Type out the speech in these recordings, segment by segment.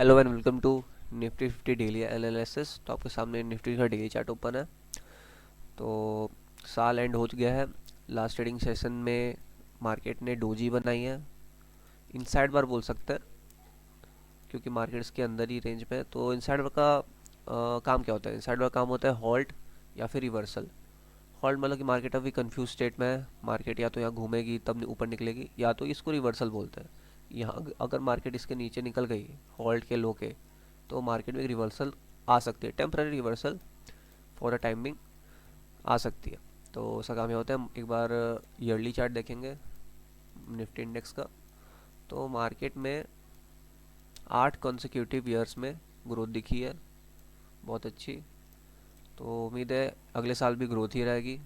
Hello and welcome to Nifty 50 daily analysis. तो आपके सामने निफ्टी का डेली चार्ट ओपन है। तो साल एंड हो गया है। लास्ट ट्रेडिंग सेशन में मार्केट ने डोजी बनाई है, इनसाइड बार बोल सकते हैं क्योंकि मार्केट्स के अंदर ही रेंज में है। तो इनसाइड बार का काम क्या होता है? इनसाइड बार काम होता है हॉल्ट या फिर रिवर्सल। हॉल्ट मतलब कि मार्केट अभी कंफ्यूज स्टेट में है, मार्केट या तो यहाँ घूमेगी तब ऊपर निकलेगी, या तो इसको रिवर्सल बोलते हैं। यहाँ अगर मार्केट इसके नीचे निकल गई हॉल्ट के लो के, तो मार्केट में एक रिवर्सल आ सकती है, temporary reversal for a timing आ सकती है। तो उसका काम ये होता है, एक बार ईयरली चार्ट देखेंगे निफ्टी इंडेक्स का। तो मार्केट में 8 कॉन्सिक्यूटिव ईयर्स में ग्रोथ दिखी है, बहुत अच्छी। तो उम्मीद है अगले साल भी ग्रोथ ही रहेगी।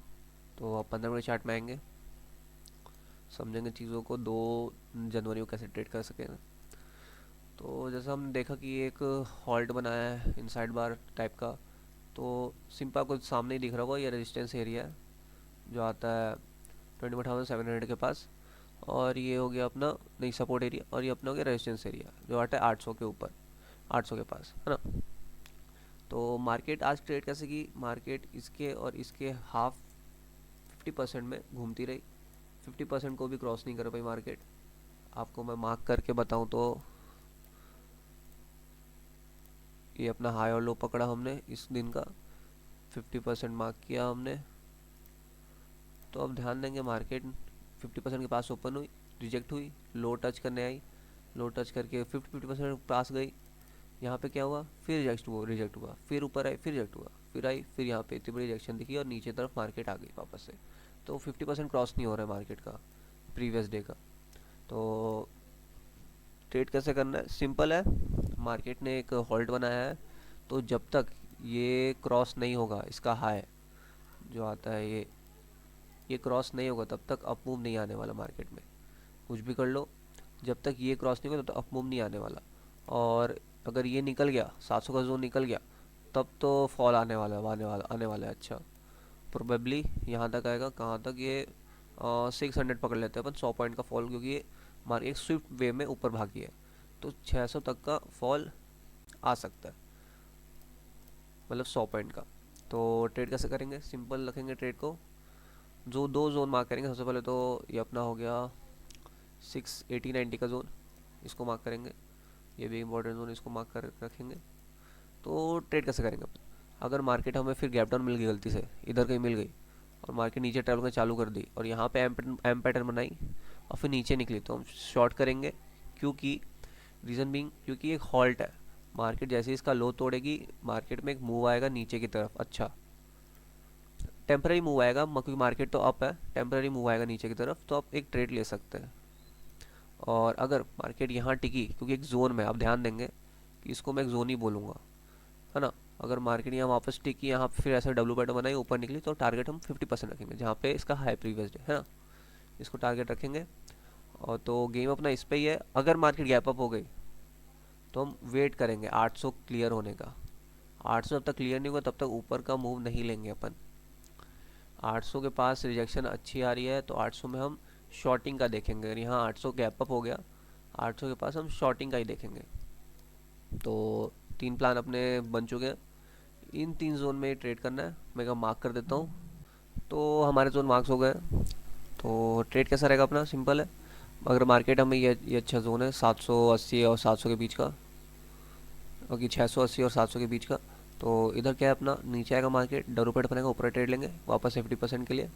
तो आप 15 मिनट चार्ट में आएंगे, समझेंगे चीज़ों को, 2 जनवरी को कैसे ट्रेड कर सकें। तो जैसा हमने देखा कि एक हॉल्ट बनाया है इनसाइड बार टाइप का। तो सिंपल आपको सामने ही दिख रहा होगा, ये रेजिस्टेंस एरिया है जो आता है 21,700 के पास। और ये हो गया अपना नहीं सपोर्ट एरिया, और ये अपना हो गया रेजिस्टेंस एरिया जो आता है 800 के ऊपर, 800 के पास, है ना। तो मार्केट आज ट्रेड कैसे की? मार्केट इसके और इसके हाफ 50% में घूमती रही, 50% को भी क्रॉस नहीं कर पाई मार्केट। आपको मैं मार्क करके बताऊं तो ये अपना हाई और लो पकड़ा हमने इस दिन का, 50% मार्क किया हमने। तो अब ध्यान देंगे, मार्केट 50% के पास ओपन हुई, रिजेक्ट हुई, लो टच करने आई, लो टच करके 50% पास गई। यहाँ पे क्या हुआ? फिर रिजेक्ट हुआ, फिर ऊपर आई, फिर रिजेक्ट हुआ, फिर आई, फिर यहाँ पे इतनी बड़ी रिजेक्शन दिखी और नीचे तरफ मार्केट आ गई वापस से। तो 50% क्रॉस नहीं हो रहा है मार्केट का प्रीवियस डे का। तो ट्रेड कैसे करना है? सिंपल है, मार्केट ने एक होल्ड बनाया है। तो जब तक ये क्रॉस नहीं होगा, इसका हाई जो आता है ये क्रॉस नहीं होगा, तब तक अप मूव नहीं आने वाला मार्केट में। कुछ भी कर लो, जब तक ये क्रॉस नहीं होगा तब तक अप मूव नहीं आने वाला। और अगर ये निकल गया, 700 का जोन निकल गया, तब तो फॉल आने वाला है। अच्छा, प्रोबेबली यहाँ तक आएगा, कहाँ तक? ये 600 पकड़ लेते हैं अपन, 100 पॉइंट का फॉल, क्योंकि ये मार्केट एक स्विफ्ट वे में ऊपर भागी है। तो 600 तक का फॉल आ सकता है, मतलब 100 पॉइंट का। तो ट्रेड कैसे करेंगे? सिंपल रखेंगे ट्रेड को, जो 2 जोन मार्क करेंगे। सबसे पहले तो ये अपना हो गया 680-90 का जोन, इसको मार्क करेंगे। ये भी इंपॉर्टेंट जोन, इसको मार्क कर रखेंगे। तो ट्रेड कैसे करेंगे अपन? अगर मार्केट हमें फिर गैप डाउन मिल गई, गलती से इधर कहीं मिल गई और मार्केट नीचे ट्रेवल करना चालू कर दी और यहाँ पे एम पैटर्न बनाई और फिर नीचे निकली, तो हम शॉर्ट करेंगे। क्योंकि रीज़न बीइंग, क्योंकि एक हॉल्ट है। मार्केट जैसे ही इसका लो तोड़ेगी, मार्केट में एक मूव आएगा नीचे की तरफ। अच्छा, टेम्पररी मूव आएगा क्योंकि मार्केट तो अप है, टेम्पररी मूव आएगा नीचे की तरफ, तो आप एक ट्रेड ले सकते हैं। और अगर मार्केट यहाँ टिकी, क्योंकि एक जोन में आप ध्यान देंगे कि इसको मैं एक जोन ही बोलूँगा, है ना। अगर मार्केट यहाँ वापस टिकी, यहाँ फिर ऐसा डब्ल्यू पैटर्न बनाई, ऊपर निकली, तो टारगेट हम 50% रखेंगे, जहाँ पे इसका हाई प्रीवियस डे है ना, इसको टारगेट रखेंगे। और तो गेम अपना इस पे ही है। अगर मार्केट गैप अप हो गई तो हम वेट करेंगे 800 क्लियर होने का। 800 जब तक क्लियर नहीं होगा तब तक ऊपर का मूव नहीं लेंगे अपन। 800 के पास रिजेक्शन अच्छी आ रही है, तो 800 में हम शॉर्टिंग का देखेंगे। अगर यहाँ 800 गैप अप हो गया, 800 के पास हम शॉर्टिंग का ही देखेंगे। तो 3 प्लान अपने बन चुके हैं, इन 3 जोन में ट्रेड करना है। मैं का मार्क कर देता हूँ। तो हमारे जोन मार्क्स हो गए। तो ट्रेड कैसा रहेगा अपना? सिंपल है। अगर मार्केट हमें ये अच्छा जोन है 780 और 700 के बीच का, ओके 680 और 700 के बीच का। तो इधर क्या है अपना, नीचे आएगा मार्केट, डरूपेट बनेगा, ऊपर ट्रेड लेंगे वापस 50% के लिए।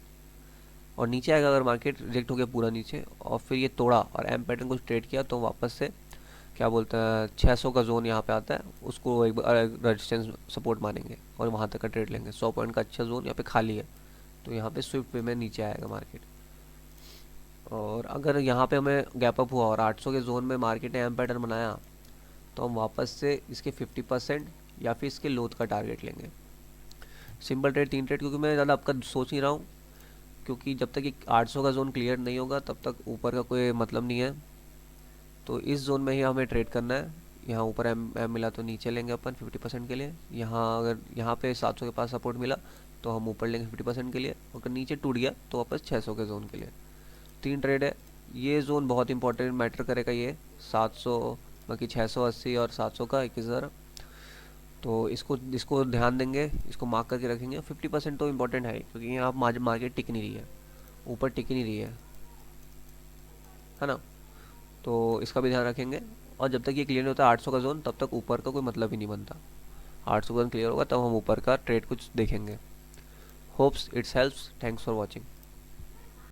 और नीचे आएगा, अगर मार्केट रिजेक्ट हो गया पूरा नीचे और फिर ये तोड़ा और एम पैटर्न को ट्रेड किया, तो वापस से क्या बोलते हैं 600 का जोन यहाँ पे आता है, उसको एक रेजिस्टेंस सपोर्ट मानेंगे और वहाँ तक का ट्रेड लेंगे। 100 पॉइंट का अच्छा जोन यहाँ पे खाली है, तो यहाँ पे स्विफ्ट वे में नीचे आएगा मार्केट। और अगर यहाँ पे हमें गैप अप हुआ और 800 के जोन में मार्केट ने एम पैटर्न बनाया, तो हम वापस से इसके 50% या फिर इसके लोथ का टारगेट लेंगे। सिंपल ट्रेड, 3 ट्रेड, क्योंकि मैं ज़्यादा आपका सोच नहीं रहा हूँ, क्योंकि जब तक ये 800 का जोन क्लियर नहीं होगा तब तक ऊपर का कोई मतलब नहीं है। तो इस जोन में ही हमें ट्रेड करना है। यहाँ ऊपर एम मिला तो नीचे लेंगे अपन 50% के लिए। यहाँ अगर यहाँ पे 700 के पास सपोर्ट मिला तो हम ऊपर लेंगे 50% के लिए। अगर नीचे टूट गया तो वापस 600 के जोन के लिए। 3 ट्रेड है। ये जोन बहुत इंपॉर्टेंट मैटर करेगा, ये 700 बाकी 680 और 700 का 21,000। तो इसको इसको ध्यान देंगे, इसको मार्क करके रखेंगे। 50% तो इम्पोर्टेंट है, क्योंकि यहाँ मार्केट टिक नहीं रही है, ऊपर टिक नहीं रही है ना। तो इसका भी ध्यान रखेंगे। और जब तक ये क्लियर नहीं होता 800 का जोन, तब तक ऊपर का कोई मतलब ही नहीं बनता। 800 का जोन क्लियर होगा तब हम ऊपर का ट्रेड कुछ देखेंगे। Hopes it's helps. Thanks for watching.